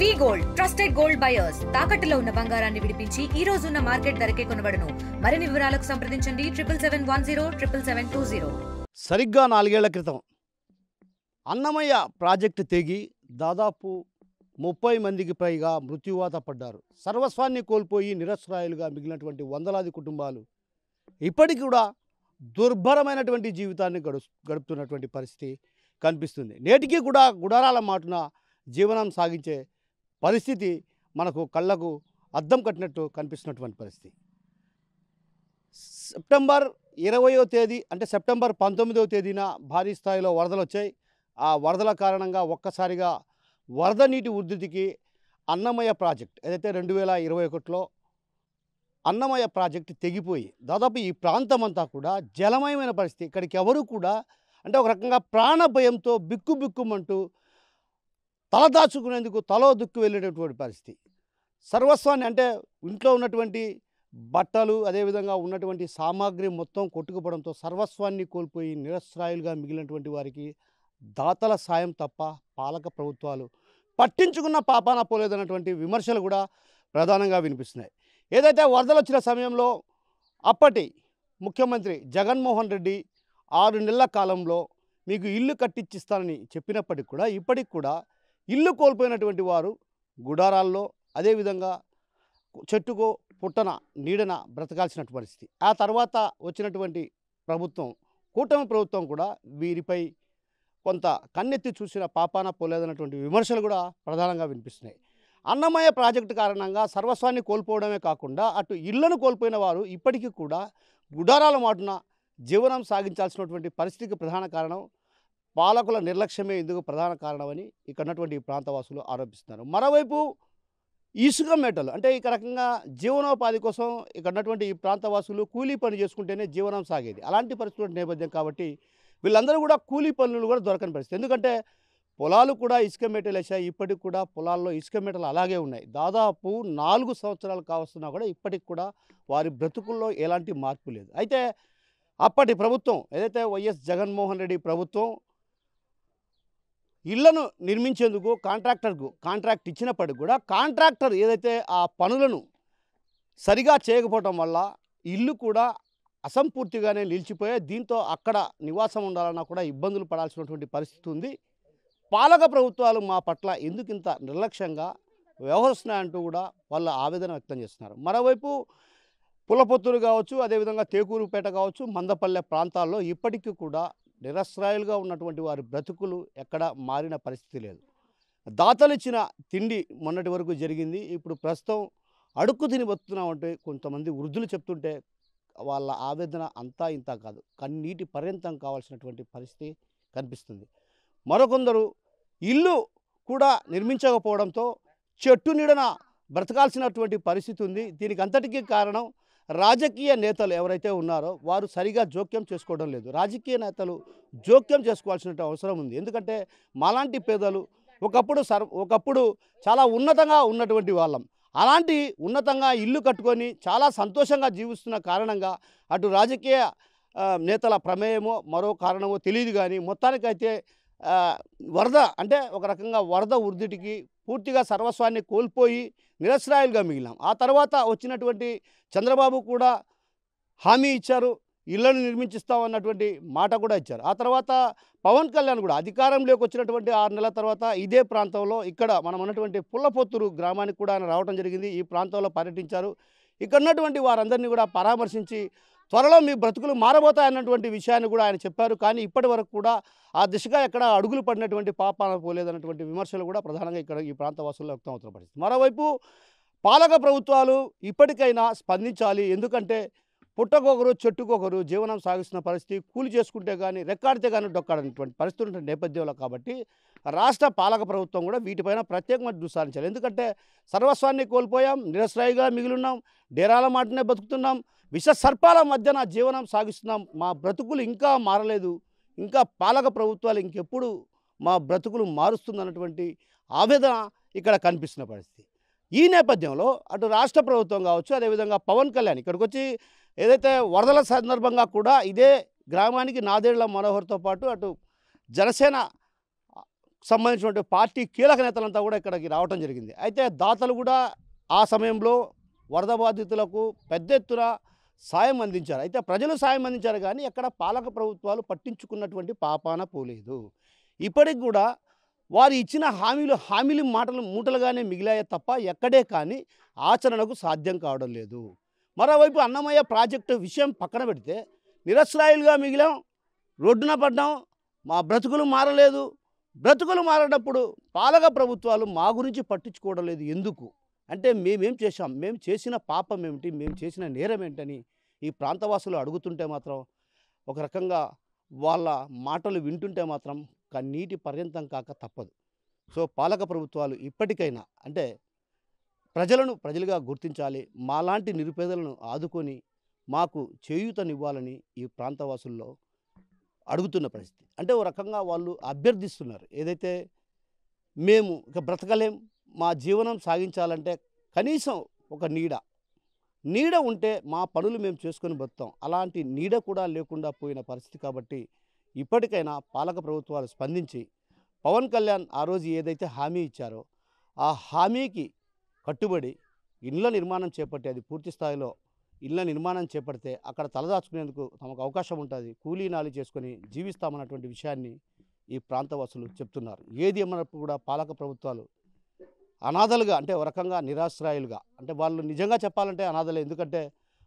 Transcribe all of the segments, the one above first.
వి gold trusted gold buyers తాకట్టులో ఉన్న బంగారాన్ని విడిపించి ఈ రోజు ఉన్న మార్కెట్ ధరకే కొనబడును. మరిన్ని వివరాలకు సంప్రదించండి 7710 సరిగ్గా 4 ఏళ్ల క్రితం అన్నమయ్య ప్రాజెక్టు తెగి దాదాపు 30 మందికి పైగా మృత్యువాత పడ్డారు. సర్వస్వాన్ని కోల్పోయి నిరసరాయులుగా మిగిలినటువంటి వందలాది కుటుంబాలు ఇప్పటికి కూడా దుర్భరమైనటువంటి జీవితాన్ని గడుపుతున్నటువంటి పరిస్థితి కనిపిస్తుంది. నేటికి కూడా గుడారాల మాటున జీవనం సాగించే పరిస్థితి మనకు కళ్ళకు అద్దం కట్టినట్టు కనిపిస్తున్నటువంటి పరిస్థితి. సెప్టెంబర్ 20వ తేదీ అంటే సెప్టెంబర్ 19వ తేదీన భారీ స్థాయిలో వరదలు వచ్చాయి. ఆ వరదల కారణంగా ఒక్కసారిగా వరద నీటి ఉధృతికి అన్నమయ్య ప్రాజెక్ట్ ఏదైతే 2021లో అన్నమయ్య ప్రాజెక్టు తెగిపోయి దాదాపు ఈ ప్రాంతం అంతా కూడా జలమయమైన పరిస్థితి. ఇక్కడికి ఎవరు కూడా అంటే ఒక రకంగా ప్రాణ భయంతో బిక్కుబిక్కుమంటూ తలదాచుకునేందుకు తలో దుక్కు వెళ్ళేటటువంటి పరిస్థితి. సర్వస్వాన్ని అంటే ఇంట్లో ఉన్నటువంటి బట్టలు అదేవిధంగా ఉన్నటువంటి సామాగ్రి మొత్తం కొట్టుకుపోవడంతో సర్వస్వాన్ని కోల్పోయి నిరసరాయులుగా మిగిలినటువంటి వారికి దాతల సాయం తప్ప పాలక ప్రభుత్వాలు పట్టించుకున్న పాపాన పోలేదన్నటువంటి విమర్శలు కూడా ప్రధానంగా వినిపిస్తున్నాయి. ఏదైతే వరదలు వచ్చిన సమయంలో అప్పటి ముఖ్యమంత్రి జగన్మోహన్ రెడ్డి 6 నెలల కాలంలో మీకు ఇల్లు కట్టించిస్తానని చెప్పినప్పటికి కూడా ఇప్పటికి కూడా ఇల్లు కోల్పోయినటువంటి వారు గుడారాల్లో అదేవిధంగా చెట్టుకో పుట్టన నీడన బ్రతకాల్సినటువంటి పరిస్థితి. ఆ తర్వాత వచ్చినటువంటి ప్రభుత్వం కూటమి ప్రభుత్వం కూడా వీరిపై కొంత కన్నెత్తి చూసిన పాపాన పోలేదన్నటువంటి విమర్శలు కూడా ప్రధానంగా వినిపిస్తున్నాయి. అన్నమయ్య ప్రాజెక్టు కారణంగా సర్వస్వాన్ని కోల్పోవడమే కాకుండా అటు ఇళ్లను కోల్పోయిన వారు ఇప్పటికీ కూడా గుడారాల మాటున జీవనం సాగించాల్సినటువంటి పరిస్థితికి ప్రధాన కారణం పాలకుల నిర్లక్ష్యమే ఇందుకు ప్రధాన కారణమని ఇక్కడ ఉన్నటువంటి ప్రాంతవాసులు ఆరోపిస్తున్నారు. మరోవైపు ఇసుక మేటలు అంటే ఇక రకంగా జీవనోపాధి కోసం ఇక్కడ ఉన్నటువంటి ఈ ప్రాంతవాసులు కూలీ పని చేసుకుంటేనే జీవనం సాగేది. అలాంటి పరిస్థితుల నేపథ్యం కాబట్టి వీళ్ళందరూ కూడా కూలీ పనులు కూడా దొరకని పరిస్థితి. ఎందుకంటే పొలాలు కూడా ఇసుక మేటలు వేసాయి. ఇప్పటికి కూడా పొలాల్లో ఇసుక మేటలు అలాగే ఉన్నాయి. దాదాపు 4 సంవత్సరాలు కావస్తున్నా కూడా ఇప్పటికి కూడా వారి బ్రతుకుల్లో ఎలాంటి మార్పు లేదు. అయితే అప్పటి ప్రభుత్వం ఏదైతే వైఎస్ జగన్మోహన్ రెడ్డి ప్రభుత్వం ఇళ్లను నిర్మించేందుకు కాంట్రాక్ట్ ఇచ్చినప్పటికి కూడా కాంట్రాక్టర్ ఏదైతే ఆ పనులను సరిగా చేయకపోవటం వల్ల ఇల్లు కూడా అసంపూర్తిగానే నిలిచిపోయాయి. దీంతో అక్కడ నివాసం ఉండాలన్నా కూడా ఇబ్బందులు పడాల్సినటువంటి పరిస్థితి ఉంది. పాలక ప్రభుత్వాలు మా పట్ల ఎందుకు ఇంత నిర్లక్ష్యంగా వ్యవహరిస్తున్నాయంటూ కూడా వాళ్ళ ఆవేదన వ్యక్తం చేస్తున్నారు. మరోవైపు పులపొత్తులు కావచ్చు అదేవిధంగా తేకూరుపేట కావచ్చు మందపల్లె ప్రాంతాల్లో ఇప్పటికీ కూడా నిరసరాయులుగా ఉన్నటువంటి వారి బ్రతుకులు ఎక్కడ మారిన పరిస్థితి లేదు. దాతలు ఇచ్చిన తిండి మొన్నటి వరకు జరిగింది. ఇప్పుడు ప్రస్తుతం అడుక్కు తిని బతుకుతున్నామంటే కొంతమంది వృద్ధులు చెప్తుంటే వాళ్ళ ఆవేదన అంతా ఇంత కాదు, కన్నీటి పర్యంతం కావాల్సినటువంటి పరిస్థితి కనిపిస్తుంది. మరికొందరు ఇల్లు కూడా నిర్మించకపోవడంతో చెట్టు నీడన బ్రతకాల్సినటువంటి పరిస్థితి ఉంది. దీనికి అంతటికీ కారణం రాజకీయ నేతలు ఎవరైతే ఉన్నారో వారు సరిగా జోక్యం చేసుకోవడం లేదు. రాజకీయ నేతలు జోక్యం చేసుకోవాల్సిన అవసరం ఉంది. ఎందుకంటే మాలాంటి పేదలు ఒకప్పుడు చాలా ఉన్నతంగా ఉన్నటువంటి వాళ్ళం. అలాంటి ఉన్నతంగా ఇల్లు కట్టుకొని చాలా సంతోషంగా జీవిస్తున్న కారణంగా అటు రాజకీయ నేతల ప్రమేయమో మరో కారణమో తెలియదు. కానీ మొత్తానికైతే వరద అంటే ఒక రకంగా వరద ఉధృతికి పూర్తిగా సర్వస్వాన్ని కోల్పోయి నిరసరాయులుగా మిగిలాం. ఆ తర్వాత వచ్చినటువంటి చంద్రబాబు కూడా హామీ ఇచ్చారు, ఇళ్లను నిర్మించిస్తామన్నటువంటి మాట కూడా ఇచ్చారు. ఆ తర్వాత పవన్ కళ్యాణ్ కూడా అధికారంలోకి వచ్చినటువంటి 6 నెలల తర్వాత ఇదే ప్రాంతంలో ఇక్కడ మనం ఉన్నటువంటి పుల్లపొత్తూరు గ్రామానికి కూడా ఆయన రావడం జరిగింది. ఈ ప్రాంతంలో పర్యటించారు. ఇక్కడ ఉన్నటువంటి వారందరినీ కూడా పరామర్శించి త్వరలో మీ బ్రతుకులు మారబోతాయన్నటువంటి విషయాన్ని కూడా ఆయన చెప్పారు. కానీ ఇప్పటి వరకు కూడా ఆ దిశగా ఎక్కడ అడుగులు పడినటువంటి పాపాన పోలేదన్నటువంటి విమర్శలు కూడా ప్రధానంగా ఇక్కడ ఈ ప్రాంతవాసుల్లో వ్యక్తం అవుతున్న పరిస్థితి. మరోవైపు పాలక ప్రభుత్వాలు ఇప్పటికైనా స్పందించాలి. ఎందుకంటే పుట్టకొకరు చెట్టుకొకరు జీవనం సాగిస్తున్న పరిస్థితి, కూలి చేసుకుంటే కానీ రెక్కాడితే కానీ డొక్కాడనటువంటి పరిస్థితి ఉన్న నేపథ్యంలో కాబట్టి రాష్ట్ర పాలక ప్రభుత్వం కూడా వీటిపైన ప్రత్యేకమైన దృష్టి సారించాలి. ఎందుకంటే సర్వస్వాన్ని కోల్పోయాం, నిరసరాయిగా మిగిలిన్నాం, డేరాల మాటనే బతుకుతున్నాం, విష సర్పాల మధ్యన జీవనం సాగిస్తున్నాం. మా బ్రతుకులు ఇంకా మారలేదు, ఇంకా పాలక ప్రభుత్వాలు ఇంకెప్పుడు మా బ్రతుకులు మారుస్తుందన్నటువంటి ఆవేదన ఇక్కడ కనిపిస్తున్న పరిస్థితి. ఈ నేపథ్యంలో అటు రాష్ట్ర ప్రభుత్వం కావచ్చు అదేవిధంగా పవన్ కళ్యాణ్ ఇక్కడికి వచ్చి ఏదైతే వరదల సందర్భంగా కూడా ఇదే గ్రామానికి నాదేళ్ల మనోహర్తో పాటు అటు జనసేన సంబంధించినటువంటి పార్టీ కీలక నేతలంతా కూడా ఇక్కడికి రావటం జరిగింది. అయితే దాతలు కూడా ఆ సమయంలో వరద బాధితులకు పెద్ద ఎత్తున సాయం అందించారు. అయితే ప్రజలు సాయం అందించారు కానీ ఎక్కడ పాలక ప్రభుత్వాలు పట్టించుకున్నటువంటి పాపాన పోలేదు. ఇప్పటికి కూడా వారు ఇచ్చిన హామీలు మాటలు మూటలుగానే మిగిలాయే తప్ప ఎక్కడే కానీ ఆచరణకు సాధ్యం కావడం లేదు. మరోవైపు అన్నమయ్య ప్రాజెక్టు విషయం పక్కన పెడితే నిరస్రాయులుగా మిగిలాం, రోడ్డున పడ్డాం, మా బ్రతుకులు మారలేదు. బ్రతుకులు మారేటప్పుడు పాలక ప్రభుత్వాలు మా గురించి పట్టించుకోవడం లేదు. ఎందుకు అంటే మేమేం చేశాం, మేము చేసిన పాపం ఏమిటి, మేము చేసిన నేరం ఏంటని ఈ ప్రాంతవాసులు అడుగుతుంటే మాత్రం ఒక రకంగా వాళ్ళ మాటలు వింటుంటే మాత్రం కన్నీటి పర్యంతం కాక తప్పదు. సో పాలక ప్రభుత్వాలు ఇప్పటికైనా అంటే ప్రజలను ప్రజలుగా గుర్తించాలి, మాలాంటి నిరుపేదలను ఆదుకొని మాకు చేయూతనివ్వాలని ఈ ప్రాంతవాసుల్లో అడుగుతున్న పరిస్థితి. అంటే ఓ రకంగా వాళ్ళు అభ్యర్థిస్తున్నారు. ఏదైతే మేము ఇక బ్రతకలేం, మా జీవనం సాగించాలంటే కనీసం ఒక నీడ ఉంటే మా పనులు మేము చేసుకొని బతుకుతాం. అలాంటి నీడ కూడా లేకుండా పోయిన పరిస్థితి కాబట్టి ఇప్పటికైనా పాలక ప్రభుత్వాలు స్పందించి పవన్ కళ్యాణ్ ఆ రోజు ఏదైతే హామీ ఇచ్చారో ఆ హామీకి కట్టుబడి ఇళ్ల నిర్మాణం చేపట్టి అది పూర్తి స్థాయిలో ఇళ్ల నిర్మాణం చేపడితే అక్కడ తలదాచుకునేందుకు తమకు అవకాశం ఉంటుంది, కూలీనాలు చేసుకొని జీవిస్తామన్నటువంటి విషయాన్ని ఈ ప్రాంతవాసులు చెప్తున్నారు. ఏది ఏమన్నప్పుడు కూడా పాలక ప్రభుత్వాలు అనాథలుగా అంటే ఒక రకంగా నిరాశ్రయులుగా అంటే వాళ్ళు నిజంగా చెప్పాలంటే అనాథలే. ఎందుకంటే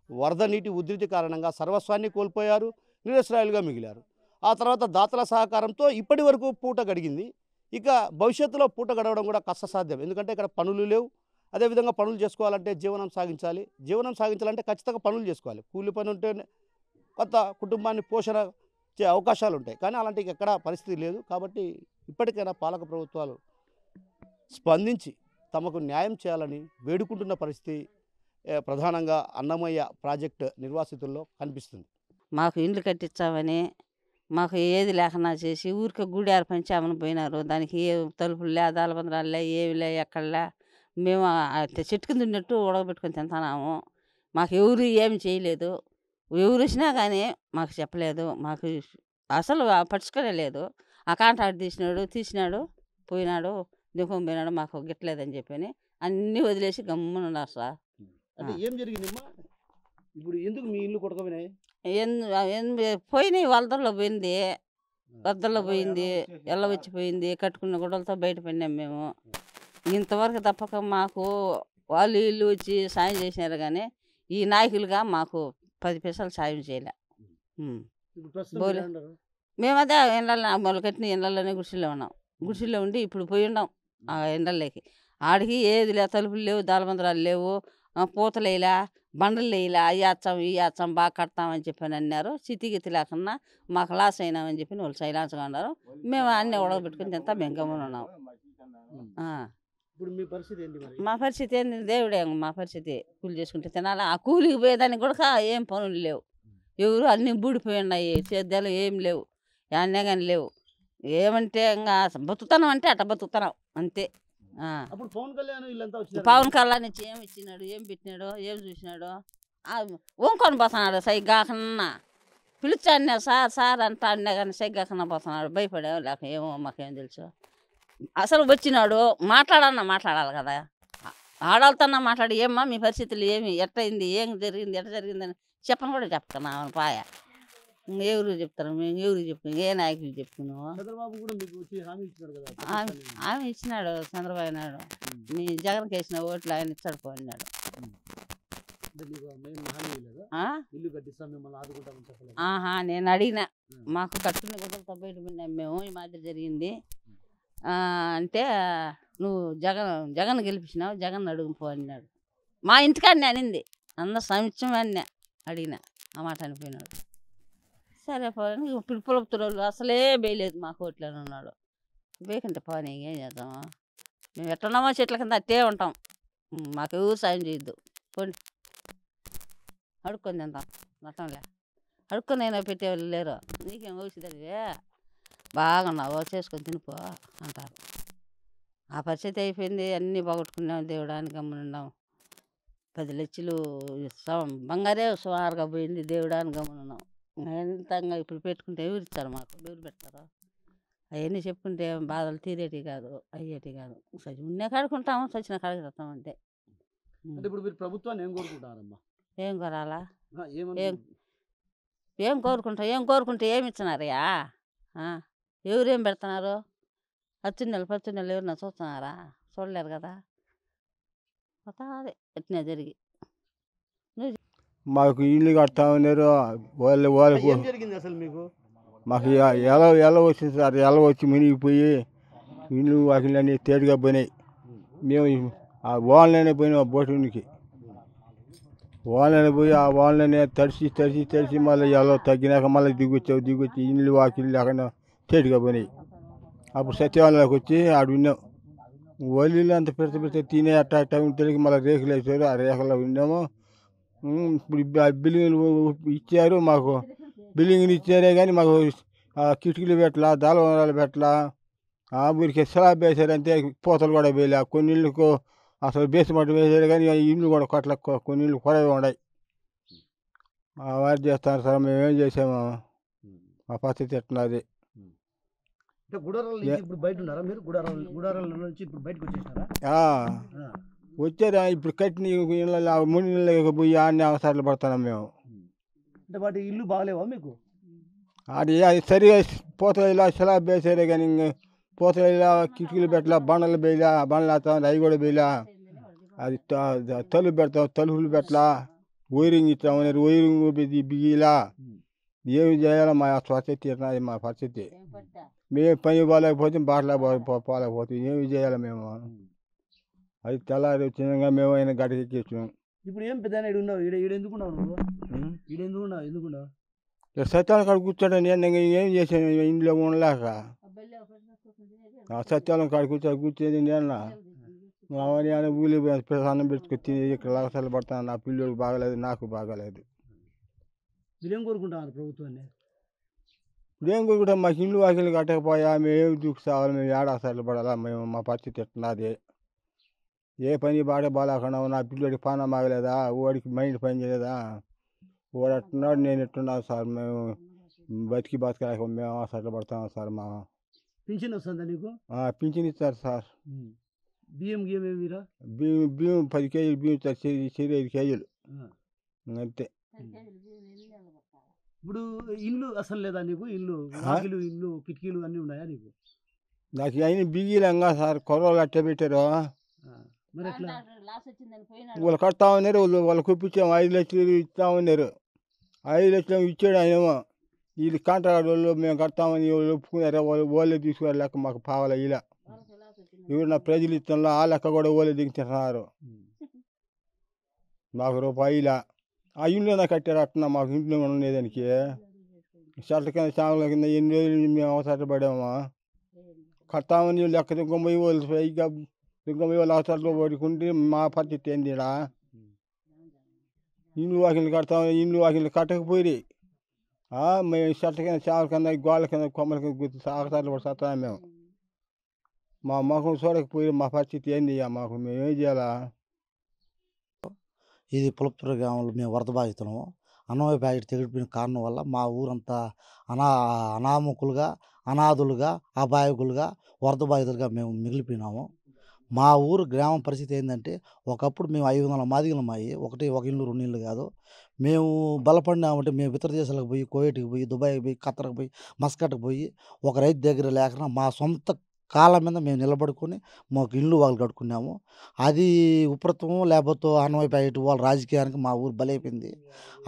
వరద నీటి ఉధృతి కారణంగా సర్వస్వాన్ని కోల్పోయారు, నిరాశ్రయులుగా మిగిలారు. ఆ తర్వాత దాతల సహకారంతో ఇప్పటి వరకు పూట గడిగింది. ఇక భవిష్యత్తులో పూట గడవడం కూడా కష్టసాధ్యం. ఎందుకంటే ఇక్కడ పనులు లేవు. అదేవిధంగా పనులు చేసుకోవాలంటే జీవనం సాగించాలంటే ఖచ్చితంగా పనులు చేసుకోవాలి. కూలి పని ఉంటే కొంత కుటుంబాన్ని పోషణ చే అవకాశాలు ఉంటాయి. కానీ అలాంటి ఎక్కడా పరిస్థితి లేదు. కాబట్టి ఇప్పటికైనా పాలక ప్రభుత్వాలు స్పందించి తమకు న్యాయం చేయాలని వేడుకుంటున్న పరిస్థితి ప్రధానంగా అన్నమయ్య ప్రాజెక్టు నిర్వాసితుల్లో కనిపిస్తుంది. మాకు ఇండ్లు కట్టించామని మాకు ఏది లేకుండా చేసి ఊరికే గూడారు పంచామని పోయినారు. దానికి ఏ తలుపులు లే, దాలబందరాలు ఏవి లే, ఎక్కడలే. మేము చెట్టు కింద ఉన్నట్టు ఉడకబెట్టుకొని తింటున్నాము. మాకు ఎవరు ఏమి చేయలేదు. ఎవరు వచ్చినా కానీ మాకు చెప్పలేదు. మాకు అసలు పట్టించుకోనే లేదు. ఆ కాంట్రాక్ట్ తీసినాడు పోయినాడు, దిగుకొని పోయినాడు, మాకు గిట్టలేదని చెప్పని అన్నీ వదిలేసి గమ్మున ఉన్నారు సార్. అంటే ఏం జరిగిందమ్మా? ఇప్పుడు ఎందుకు మీ ఇల్లు కొడకపోయినాయి? పోయినాయి, వరదల్లో పోయింది, ఎల్ల వచ్చిపోయింది. కట్టుకున్న గుడ్డలతో బయట పడినాం మేము. ఇంతవరకు తప్పక మాకు వాళ్ళు ఇల్లు వచ్చి సాయం చేసినారు కానీ ఈ నాయకులుగా మాకు 10 పైసలు సాయం చేయలే. ఇప్పుడు ప్రస్తుతం బోలే. ఎలా ఉన్నారు? మేము అదే ఎండల్లో మొదలు కట్టిన ఎండల్లోనే గుడిసెల్లో ఉన్నాం. గుడిసెల్లో ఉండి ఇప్పుడు పోయి ఉన్నాం ఆ ఎండల్లోకి. ఆడికి ఏది లేవు, తలుపులు లేవు, దాలబందరాలు లేవు, పూతలు వేయలే, బండలు వేయలే. అవి వేస్తాం ఇవి వేస్తాం బాగా కడతామని చెప్పని అన్నారు. చితిగితి లేకుండా మాకు లాస్ అయినామని చెప్పి వాళ్ళు సైలెన్స్గా ఉన్నారు. మేము అన్నీ ఉడకబెట్టుకుని తింటా మేము గమ్మున ఉన్నాం. ఇప్పుడు మీ పరిస్థితి ఏంటి మరి? మా పరిస్థితి ఏంది, దేవుడే మా పరిస్థితి. కూలి చేసుకుంటే తినాలా. ఆ కూలికి పోయేదానికి కూడా ఏం పనులు లేవు. ఎవరు అన్నీ బూడిపోయి ఉన్నాయి. సేద్యాలు ఏం లేవు, అన్నీ కానీ లేవు. ఏమంటే ఇంకా బతుకుతున్నాం అంటే అట్ట బతుకుతున్నాం అంతే. అప్పుడు పవన్ కళ్యాణ్ వీళ్ళంతా వచ్చారు. పవన్ కళ్యాణ్ నుంచి ఏం ఇచ్చినాడు, ఏం పెట్టినాడు, ఏం చూసినాడు? వంకొని పోతున్నాడు సైగాకన్నా. పిలిచాడినా సార్ అంటా అన్నా కానీ సైగాకన్నా పోతున్నాడు. భయపడే లేక ఏమో మాకేం తెలుసు. అసలు వచ్చినాడు మాట్లాడాలి కదా. ఆడవాళ్ళతోన్నా మాట్లాడి ఏమ్మా మీ పరిస్థితులు ఏమి ఎట్టయింది, ఏం జరిగింది, ఎట్ట జరిగిందని చెప్పను కూడా చెప్తున్నా పాయ. ఎవరు చెప్తారు, మేము ఎవరికి చెప్పుకున్నాం, ఏ నాయకులు చెప్పుకున్నాము? చంద్రబాబు కూడా మీకు వచ్చి హామీ ఇచ్చినాడు కదా. ఆమె ఇచ్చినాడు చంద్రబాబు నాయుడు. మీ జగన్కి వేసిన ఓట్లు ఆయన ఇచ్చాడు పోయినాడు. ఇల్లు కట్టిస్తాం మిమ్మల్ని ఆదుకుంటామని చెప్పలేదు. నేను అడిగినా, మాకు కట్టుకునే గుడ్డలతో బయట పడినాం మేము, ఈ మాదిరి జరిగింది అంటే నువ్వు జగన్ గెలిపించినావు, జగన్ అడుగుపో అన్నాడు. మా ఇంటికాడనే అనింది, అందరు సమిత్యం అన్నా అడిగినా ఆ మాట అనిపోయినాడు. సరే పోనీ ఇప్పుడు పులపుతురోళ్ళు అసలే వేయలేదు మా కోట్లోనే ఉన్నాడు. వేయకంటే పోనీ ఏం చేద్దామా, మేము ఎట్టున్నామో చెట్ల కింద అట్టే ఉంటాం. మాకు ఎవరు సాయం చేయొద్దు, పోండి అడుక్కొని తింటాం. నట్టంలే అడుక్కొని అయినా పెట్టేవాళ్ళు లేరు. నీకేం వచ్చిందనివే బాగున్నావు చేసుకొని తినిపో అంటారు. ఆ పరిస్థితి అయిపోయింది. అన్నీ పోగొట్టుకున్నాం. దేవుడానికి గమ్మునున్నాం. 10 లక్షలు బంగారే సుమారుగా పోయింది. దేవుడానికి గమ్మునున్నాం. ఎంత ఇప్పుడు పెట్టుకుంటే ఎవరు ఇస్తారు మాకు, ఎవరు పెడతారు? అవన్నీ చెప్పుకుంటే బాధలు తీరేటి కాదు, అయ్యేటి కాదు. ఉన్న కాడుకుంటాము, చచ్చిన కాడికి వస్తాం అంతే. అంటే ఇప్పుడు మీరు ప్రభుత్వాన్ని ఏం కోరుకుంటారమ్మా? ఏం కోరాలా? ఏమని ఏం కోరుకుంటాం? ఏం కోరుకుంటే ఏమి ఇచ్చినారయ్యా? ఎవరేం పెడుతున్నారు? అచ్చున్నెలు పచ్చున్నెలు ఎవరన్నా చూస్తున్నారా? చూడలేరు కదా. అదే ఎట్నే జరిగి మాకు ఇల్లు కడతా ఉన్నారు వాళ్ళకు ఏం జరిగింది అసలు మీకు? మాకు ఎలా వచ్చింది సార్, ఎలా వచ్చి మునిగిపోయి ఇల్లు వాకిలన్నీ తేడుగా పోయినాయి. మేము ఆ వానలోనే పోయినాం, బోటునికి వానలోనే పోయి ఆ వానలోనే తడిసి మళ్ళీ ఎలా తగ్గినాక మళ్ళీ దిగొచ్చి ఇల్లు వాకిలు లేకుండా తేడుగా పోయినాయి. అప్పుడు సత్యవాళ్ళకి వచ్చి ఆడు విన్నాం. ఒళ్ళు అంత పెడితే తినే అట్ట తెలిసి మళ్ళీ రేకులు వేసారు. ఆ రేకుల్లో విన్నాము. ఇప్పుడు బిల్డింగ్లు ఇచ్చారు మాకు, బిల్డింగ్లు ఇచ్చారే కానీ మాకు కిటికీలు పెట్టలా, దాలవరాలు పెట్టలా. ఊరికి స్లాబ్ వేసారంటే పూతలు కూడా వేయలే. కొన్ని ఇళ్ళకు అసలు బేస్మెంట్ వేసారు కానీ ఇల్లు కూడా కొట్ల, కొన్ని ఇళ్ళు కొరవే ఉన్నాయి. వారు చేస్తారు సార్, మేమేం చేసాము, మా పరిస్థితి ఎట్టున్నది. గుడారాల నుంచి ఇప్పుడు బయట ఉన్నారా మీరు? గుడారాల నుంచి ఇప్పుడు బయటకు వచ్చేసారా? వచ్చారా ఇప్పుడు కట్టిన ఇళ్ళ ముని ఇళ్ళకి పోయి అన్ని అవసరాలు పడుతున్నాం మేము. అంటే వాటి ఇల్లు బాగలేవా మీకు? అది సరిగా పూతలు ఇలా స్లాబ్ వేసారే కానీ పూతలు ఇలా కిటికీలు పెట్టలా, బండలు వేయలా, బండలు వేస్తాం అవి కూడా వేయలా. అది తలుపు పెడతాం, తలుపులు పెట్టలా, వైరింగ్ ఇస్తామని వైరింగ్ బిగిలా. ఏమి చేయాలో మా పరిస్థితి అది, మా పరిస్థితి. మేము పని పోలేకపోతే బాటలా పోలేకపోతే ఏమి చేయాలి మేము? అది తెల్లారి వచ్చినాక మేము అయినా గడికి ఎక్కించాం. ఇప్పుడు ఏం పెద్ద ఉన్నావు? ఎందుకున్నావు నువ్వు? ఎందుకున్నావు? సత్యాల కాడ కూర్చోండి. నేను ఏం చేశాను ఇంట్లో ఉండలేక సత్యాలం కాడ కూర్చొని నేను అవన్నీ ఊలి అన్నం పెట్టుకొచ్చి ఇక్కడ లగసాలు పడతాను. నా పిల్లలు బాగలేదు, నాకు బాగలేదు. మీరేం కోరుకుంటున్నారు ప్రభుత్వాన్ని? ఇదేం కూడా మాకు ఇల్లు వాకిలు కట్టకపోయా మేము దూకు సావాలి, మేము ఏడాసార్లు పడాలా, మేము మా పరిస్థితి ఎట్టున్నది. ఏ పని బాగాలేకుండా నా పిల్లడికి పాన బాగలేదా, వాడికి మైండ్ పని చేయలేదా, వాడు ఎట్టున్నాడు నేను ఎట్టున్నాను సార్. మేము బతకలేక మేము ఆసార్లు పడతాం సార్. మా పింఛన్ వస్తుందా నీకు? పింఛన్ ఇస్తారు సార్. బియ్యం ఏమేమిరా? బియ్యం 10 కేజీలు బియ్యం ఇస్తారు, 5 కేజీలు అంతే. ఇప్పుడు ఇల్లు అసలు లేదా నీకు? ఇల్లు కిటికీలు అన్నీ ఉన్నాయా నీకు? నాకు అయిన బిగిలంగా సార్, కొరవలు అట్టే పెట్టారు. మరి ఎట్లా? వాళ్ళు కడతా ఉన్నారు, వాళ్ళు కుప్పించాము 5 లక్షలు ఇస్తా ఉన్నారు. 5 లక్షలు ఇచ్చాడు ఆయనేమో. వీళ్ళు కాంట్రాక్ట్ వాళ్ళు మేము కడతామని వాళ్ళు ఒప్పుకున్నారా, వాళ్ళే తీసుకున్నారు లెక్క, మాకు పావాల ఇలా ఇవి నా ప్రజలు ఇస్తాను ఆ లెక్క కూడా వాళ్ళే దిగుతున్నారు. మాకు రూపాయిలా ఆ ఇంట్లోనే కట్టారు అట్లా, మాకు ఇంట్లో ఉండేదానికి చెట్ల కింద చామల కింద ఎన్ని రోజులు మేము అవసరం పడామా. కడతామని లెక్క దుగ్గపోయి వాళ్ళు పైగా దుగ్గపోయి వాళ్ళు అవసరాలు పడుకుంటే మా పరిస్థితి ఏందిడా? ఇల్లు వాకిలు కడతామని ఇల్లు వాకిలు కట్టకపోయి మేము చెట్ల కింద చామల కింద గోళ్ళ కింద కొమ్మల కింద గుర్తు అవసరాలు పడి సత్తాం మేము. మా ముఖం చూడకపోయి మా పరిస్థితి ఏంది? మాకు మేము ఏం చేయాలా? ఇది పులపూర్ గ్రామంలో మేము వరద బాధితున్నాము. అన్నమయ్య ప్యాకెట్ తెగిపోయిన కారణం వల్ల మా ఊరంతా అనామకులుగా, అనాథులుగా, అపాయకులుగా, వరద బాధితులుగా మేము మిగిలిపోయినాము. మా ఊరు గ్రామం పరిస్థితి ఏంటంటే, ఒకప్పుడు మేము 500 మాదిగలమాయి, ఒక ఇల్లు 2 ఇళ్ళు కాదు. మేము బలపడినామంటే మేము ఇతర దేశాలకు పోయి, కువైట్కి పోయి, దుబాయ్కి పోయి, ఖతర్కి పోయి, మస్కట్కి పోయి ఒక రైతు దగ్గర లేకుండా మా సొంత కాళ్ళ మీద మేము నిలబడుకొని మాకు ఇల్లు వాళ్ళు కట్టుకున్నాము. అది ఉపరితమో లేకపోతే అన్నమయ్య ప్యాకెట్ వాళ్ళ రాజకీయానికి మా ఊరు బలైపోయింది.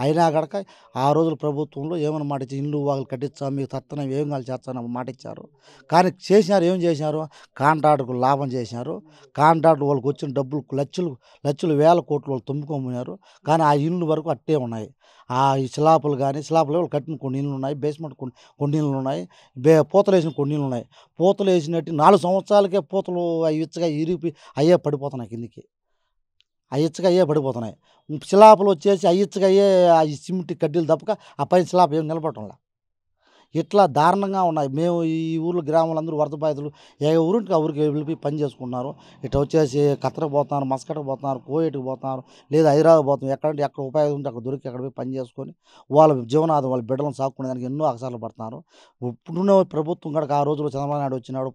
అయినా కనుక ఆ రోజుల ప్రభుత్వంలో ఏమైనా మాట ఇచ్చి ఇల్లు వాళ్ళు కట్టించాం, మీకు తత్తనం ఏం కాదు చేస్తానని మాట ఇచ్చారు. కానీ చేసినారు, ఏం చేసినారు? కాంట్రాక్టుకు లాభం చేసినారు. కాంట్రాక్టు వాళ్ళకి వచ్చిన డబ్బులు లక్షలు వేల కోట్లు వాళ్ళు తుమ్ముకోమన్నారు. కానీ ఆ ఇల్లు వరకు అట్టే ఉన్నాయి. ఆ స్లాపులు వాళ్ళు కట్టిన కొన్ని ఇళ్ళు ఉన్నాయి, బేస్మెంట్ కొన్ని ఇళ్ళు ఉన్నాయి, పూతలు వేసిన కొన్ని ఇళ్ళు ఉన్నాయి. పూతలు వేసినట్టు 4 సంవత్సరాలకే పూతలు ఇచ్చగా ఇరిపి అయ్యే పడిపోతున్నాయి కిందికి, ఇచ్చగా అయ్యే పడిపోతున్నాయి. స్లాపులు వచ్చేసి ఇచ్చగా అయ్యే సిమెంట్ కడ్డీలు తప్పక ఆ పైన స్లాబ్ ఏం నిలబడటంలా. ఇట్లా దారుణంగా ఉన్నాయి. మేము ఈ ఊర్లో గ్రామాలందరూ వరద బాధితులు ఏ ఊరికి ఆ ఊరికి వెళ్ళి పని చేసుకుంటున్నారు. ఇట్లా వచ్చేసి కత్తరకు పోతున్నారు, మస్కట్కి పోతున్నారు, కోయేటికి పోతున్నారు, లేదా హైదరాబాద్ పోతున్నారు. ఎక్కడంటే ఎక్కడ ఉపాధి ఉంటే అక్కడ దొరికి అక్కడ పోయి పని చేసుకొని వాళ్ళ జీవనాధారం వాళ్ళ బిడ్డలను సాకుకునేదానికి ఎన్నో అగసార్లు పడుతున్నారు. ఇప్పుడున్న ప్రభుత్వం కూడా ఆ రోజుల్లో చంద్రబాబు నాయుడు వచ్చినాడు.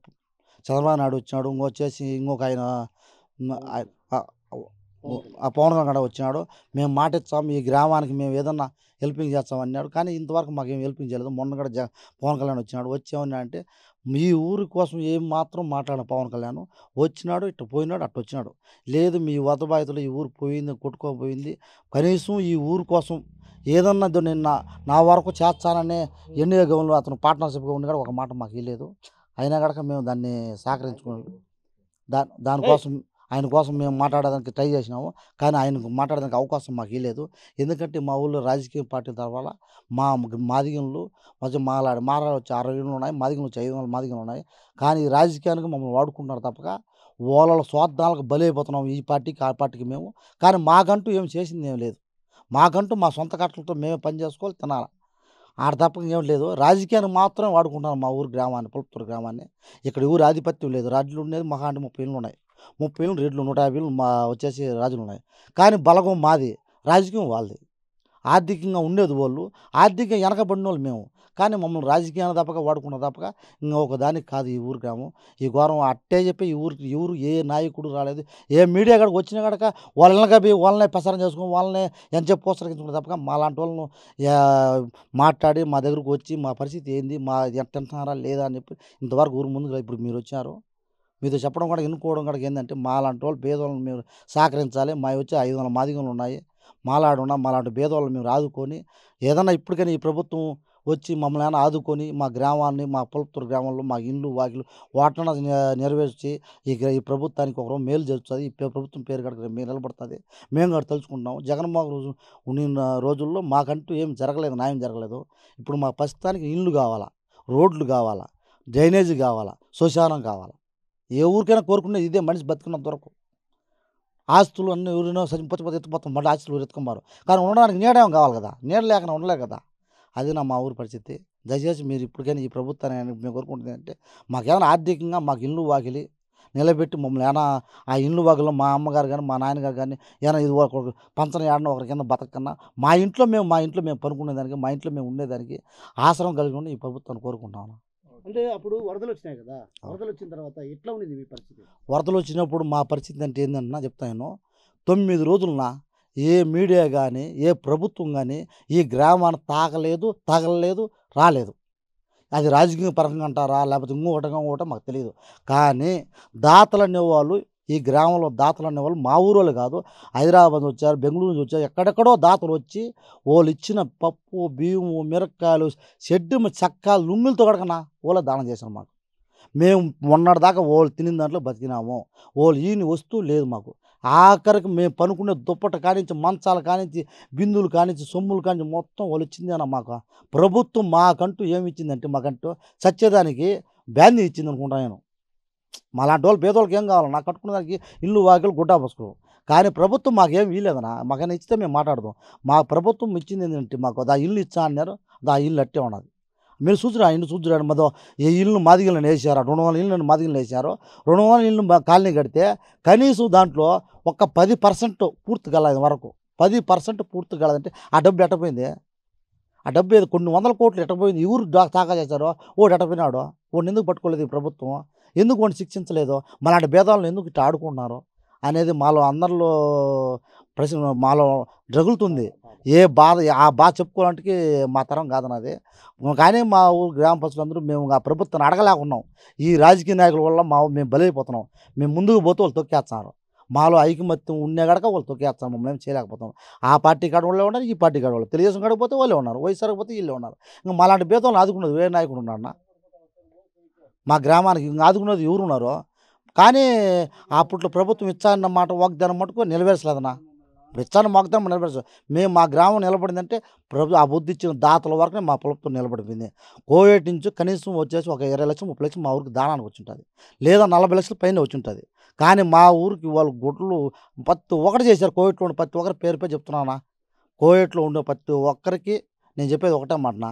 ఇంకొక ఆయన ఆ, ఆ పవన్ కళ్యాణ్ కూడా వచ్చినాడు. మేము మాట ఇచ్చాము, ఈ గ్రామానికి మేము ఏదన్నా హెల్పింగ్ చేస్తాం అన్నాడు. కానీ ఇంతవరకు మాకేం హెల్పింగ్ చేయలేదు. మొన్న కూడా పవన్ కళ్యాణ్ వచ్చినాడు. వచ్చేమన్నా అంటే మీ ఊరి కోసం ఏం మాత్రం మాట్లాడిన పవన్ కళ్యాణ్ వచ్చినాడు, ఇట్లా పోయినాడు, అట్లా వచ్చినాడు. లేదు మీ వరద బాధితులు ఈ ఊరు పోయింది, కొట్టుకోపోయింది, కనీసం ఈ ఊరు కోసం ఏదన్నా నిన్న నా వరకు చేస్తాననే ఎన్నికల గౌన్లో అతను పార్ట్నర్షిప్గా ఉండి కూడా ఒక మాట మాకు ఇవ్వలేదు. అయినా కనుక మేము దాన్ని సహకరించుకున్నాం. దానికోసం ఆయన కోసం మేము మాట్లాడడానికి ట్రై చేసినాము. కానీ ఆయనకు మాట్లాడడానికి అవకాశం మాకు ఇవ్వలేదు. ఎందుకంటే మా ఊళ్ళో రాజకీయ పార్టీల తర్వాత మాదిగలు కొంచెం మాలాడు వచ్చి 60 ఇళ్ళు ఉన్నాయి, మాదిగలు వచ్చి 500 మాదిగలు ఉన్నాయి. కానీ ఈ రాజకీయానికి మమ్మల్ని వాడుకుంటున్నారు తప్పక వాళ్ళ స్వార్థాలకు బలైపోతున్నాం, ఈ పార్టీకి ఆ పార్టీకి మేము. కానీ మాకంటూ ఏం చేసింది ఏం లేదు. మాకంటూ మా సొంత కట్టలతో మేమే పని చేసుకోవాలి, తినాలి. ఆడ తప్పక ఏం లేదు. రాజకీయానికి మాత్రమే వాడుకుంటున్నాం మా ఊరు గ్రామాన్ని, పులుపుతూరు గ్రామాన్ని. ఇక్కడ ఊరు ఆధిపత్యం లేదు. రాజులు ఉండేది మహా అంటే 30 ఇళ్ళు ఉన్నాయి. 30 ఇళ్ళు రెడ్లు 150 ఇళ్ళు వచ్చేసి రాజులు ఉన్నాయి. కానీ బలగం మాది, రాజకీయం వాళ్ళది. ఆర్థికంగా ఉండేది వాళ్ళు, ఆర్థికంగా వెనకబడిన వాళ్ళు మేము. కానీ మమ్మల్ని రాజకీయాన్ని తప్పక వాడుకున్న తప్పక ఒక దానికి కాదు ఈ ఊరు గ్రామం. ఈ ఘోరం అట్టే చెప్పి ఈ ఊరు ఏ నాయకుడు రాలేదు. ఏ మీడియా కాడికి వచ్చినా కనుక వాళ్ళనే ప్రసారం చేసుకుని వాళ్ళనే ఎంతసేపు ప్రోత్సహించుకున్న తప్పక మాలాంటి వాళ్ళను మాట్లాడి మా దగ్గరకు వచ్చి మా పరిస్థితి ఏంది, మా తింటున్నారా లేదా అని చెప్పి ఇంతవరకు ఊరు ముందుకు ఇప్పుడు మీరు వచ్చారు. మీతో చెప్పడం కూడా ఎన్నుకోవడం కూడా ఏంటంటే మాలాంటి వాళ్ళు పేదవాళ్ళని మేము సహకరించాలి. మా వచ్చి 500 మాదిగలు ఉన్నాయి, మాలాంటి పేదవాళ్ళని మేము ఆదుకొని ఏదన్నా ఇప్పటికైనా ఈ ప్రభుత్వం వచ్చి మమ్మల్ని ఏమైనా ఆదుకొని మా గ్రామాన్ని, మా పులుపుతూరు గ్రామంలో మా ఇల్లు వాకిలు వాటిని నెరవేర్చి ఈ ప్రభుత్వానికి ఒకరు మేలు జరుగుతుంది. ఈ ప్రభుత్వం పేరు కనుక మేము నిలబడుతుంది. మేము కూడా తలుచుకుంటున్నాము. జగన్మోహన్ రోజు ఉండిన రోజుల్లో మాకంటూ ఏం జరగలేదు, న్యాయం జరగలేదు. ఇప్పుడు మా ప్రస్తుతానికి ఇల్లు కావాలా, రోడ్లు కావాలా, డ్రైనేజీ కావాలా, శ్మశానం కావాలా. ఏ ఊరికైనా కోరుకునేది ఇదే. మనిషి బతుకున్నంత వరకు ఆస్తులు అన్నీ ఊరినో చచ్చిపోతే ఎత్తుపోతాం, మళ్ళీ ఆస్తులు ఎత్తుకున్నారు. కానీ ఉండడానికి నీడేం కావాలి కదా, నీడ లేకుండా ఉండలేదు కదా. అది మా ఊరి పరిస్థితి. దయచేసి మీరు ఇప్పటికైనా ఈ ప్రభుత్వాన్ని మేము కోరుకుంటుంది అంటే మాకేమైనా ఆర్థికంగా మాకు ఇల్లు వాకిలి నిలబెట్టి మమ్మల్ని ఏమైనా ఆ ఇల్లు వాకిల్లో మా అమ్మగారు కానీ మా నాన్నగారు కానీ ఏమైనా ఇది పంచన ఏడన ఒకరి కింద బతకన్నా మా ఇంట్లో మేము పనుకునేదానికి, మా ఇంట్లో మేము ఉండేదానికి ఆశ్రమం కలిగి ఉండి ఈ ప్రభుత్వాన్ని కోరుకుంటాము. అంటే అప్పుడు వరదలు వచ్చినాయి కదా, వరదలు వచ్చిన తర్వాత ఎట్లా ఉండేది మీ పరిస్థితి? వరదలు వచ్చినప్పుడు మా పరిస్థితి అంటే ఏంటంటే చెప్తాను. 9 రోజులన ఏ మీడియా కానీ ఏ ప్రభుత్వం కానీ ఈ గ్రామాన్ని తగలలేదు, రాలేదు. అది రాజకీయ పరంగా అంటారా లేకపోతే ఇంకోటో మాకు తెలియదు. కానీ దాతలు అనేవాళ్ళు ఈ గ్రామంలో మా ఊరోళ్ళు కాదు, హైదరాబాద్ వచ్చారు, బెంగళూరు నుంచి వచ్చారు, ఎక్కడెక్కడో దాతలు వచ్చి వాళ్ళు ఇచ్చిన పప్పు, బియ్యము, మిరపకాయలు, షెడ్డు చక్కాలు, లుమ్మిలతో కడకనా వాళ్ళే దానం చేశారు మాకు. మేము మొన్నటిదాకా వాళ్ళు తినిన దాంట్లో బతికినాము. వాళ్ళు ఈయన వస్తువు లేదు మాకు. ఆఖరికి మేము పనుకునే దుప్పట కానించి, మంచాలు కానించి, బిందులు కానించి, సొమ్ములు కానించి మొత్తం వాళ్ళు ఇచ్చిందేనా మాకు. ప్రభుత్వం మాకంటూ ఏమి ఇచ్చిందంటే మాకంటూ సత్యదానికి బ్యాందీ ఇచ్చింది అనుకుంటా నేను. మాలాంటి వాళ్ళు పేదోళ్ళకి ఏం కావాలి, నాకు కట్టుకునే దానికి ఇల్లు వాకిలు గుడ్డా పసుకు. కానీ ప్రభుత్వం మాకేం వీలేదనా, మాకైనా ఇచ్చితే మేము మాట్లాడదాం. మా ప్రభుత్వం ఇచ్చింది ఏంటంటే మాకు దా ఇల్లు ఇచ్చా అన్నారు, దా ఇల్లు అట్టే ఉన్నది. మీరు చూసిరా ఇల్లు చూసిరా మదో ఈ ఇల్లు మాదిగలను వేసారు, 200 ఇళ్ళను మాదిగలను వేసారు. 200 ఇళ్ళు కాలనీ కడితే కనీసం దాంట్లో ఒక 10% పూర్తి కలదు వరకు. 10% పూర్తి కలదంటే ఆ డబ్బు ఎట్టపోయింది, ఆ డబ్బు ఏదో కొన్ని 100 కోట్లు ఎట్టపోయింది. ఎవరు తాకా చేశారో ఓడు ఎట్టపోయినాడు, వాడిని ఎందుకు పట్టుకోలేదు ఈ ప్రభుత్వం, ఎందుకు వాడిని శిక్షించలేదు, మలాంటి భేదాలను ఎందుకు ఇట్లా ఆడుకుంటున్నారు అనేది మాలో అందరిలో ప్రశ్న మాలో రగులుతుంది. ఆ బాధ చెప్పుకోవడానికి మా తరం కాదన్నది. కానీ మా ఊరు గ్రామ ప్రజలందరూ మేము ఆ ప్రభుత్వాన్ని అడగలేకున్నాం. ఈ రాజకీయ నాయకుల వల్ల మేము బలైపోతున్నాం. మేము ముందుకు పోతే వాళ్ళు తొక్కేస్తున్నారు. మాలో ఐకమత్యం ఉన్నా కనుక వాళ్ళు తొక్కేస్తారు, మమ్మల్ని చేయలేకపోతాం. ఆ పార్టీ కాడ వాళ్ళే ఉన్నారు, ఈ పార్టీ కాడ వాళ్ళు, తెలుగుదేశం కాడకపోతే వాళ్ళే ఉన్నారు, వైఎస్ఆర్ పోతే వీళ్ళే ఉన్నారు. ఇంకా మాలాంటి భేదాలను ఆదుకున్నది వేరే నాయకుడు ఉన్నారన్న మా గ్రామానికి. ఇంకా ఆదుకున్నది ఎవరు ఉన్నారో. కానీ అప్పట్లో ప్రభుత్వం ఇచ్చాన్న మాట వాగ్దానం మటుకు నెరవేర్చలేదన్నా. ఇచ్చాను వాగ్దానం నెరవేర్చలేదు. మేము మా గ్రామం నిలబడిందంటే ఆ బుద్ధి ఇచ్చిన దాతల వరకునే మా ప్రభుత్వం నిలబడిపోయింది. కోవిడ్ నుంచి కనీసం వచ్చేసి ఒక 20 లక్షలు 30 లక్షలు మా ఊరికి దానానికి వచ్చి ఉంటుంది, లేదా 40 లక్షల పైన వచ్చి ఉంటుంది. కానీ మా ఊరికి వాళ్ళు గుడ్లు ప్రతి ఒక్కటి చేశారు. కోవిడ్లో ఉండే ప్రతి ఒక్కరి పేరు చెప్తున్నానా, కోవిడ్లో ఉండే ప్రతి ఒక్కరికి నేను చెప్పేది ఒకటే మాటనా,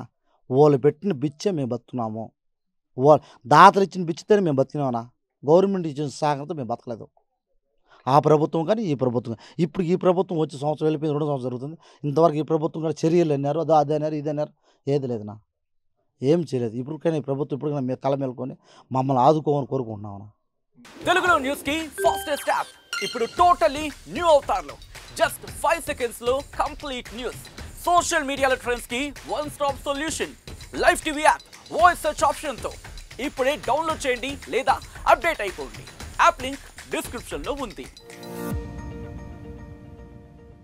వాళ్ళు పెట్టిన బిచ్చే మేము బతున్నాము. దాతలు ఇచ్చిన బిచ్చితేనే మేము బతికినామన్నా. గవర్నమెంట్ ఇచ్చిన సాగంతో మేము బతకలేదు. ఆ ప్రభుత్వం కానీ ఈ ప్రభుత్వం ఇప్పుడు ఈ ప్రభుత్వం వచ్చి సంవత్సరం వెళ్ళిపోయింది, 2 సంవత్సరం జరుగుతుంది. ఇంతవరకు ఈ ప్రభుత్వం కూడా చర్యలు అన్నారు, అది అన్నారు, ఇది అన్నారు, ఏది లేదన్నా, ఏం చేయలేదు. ఇప్పటికైనా ఈ ప్రభుత్వం ఇప్పటికైనా మేము కళ మేలుకొని మమ్మల్ని ఆదుకోమని కోరుకుంటున్నామన్నా. తెలుగులో న్యూస్ కి ఫాస్టెస్ట్ యాప్ ఇప్పుడు టోటల్లీ న్యూ అవతార్లో జస్ట్ 5 seconds లో కంప్లీట్ న్యూస్. సోషల్ మీడియాలో ట్రెండ్స్ కి one stop solution. Live TV app voice search option తో ఇప్పుడే డౌన్లోడ్ చేయండి లేదా అప్డేట్ అయిపోండి. యాప్ లింక్ డిస్క్రిప్షన్ లో ఉంది.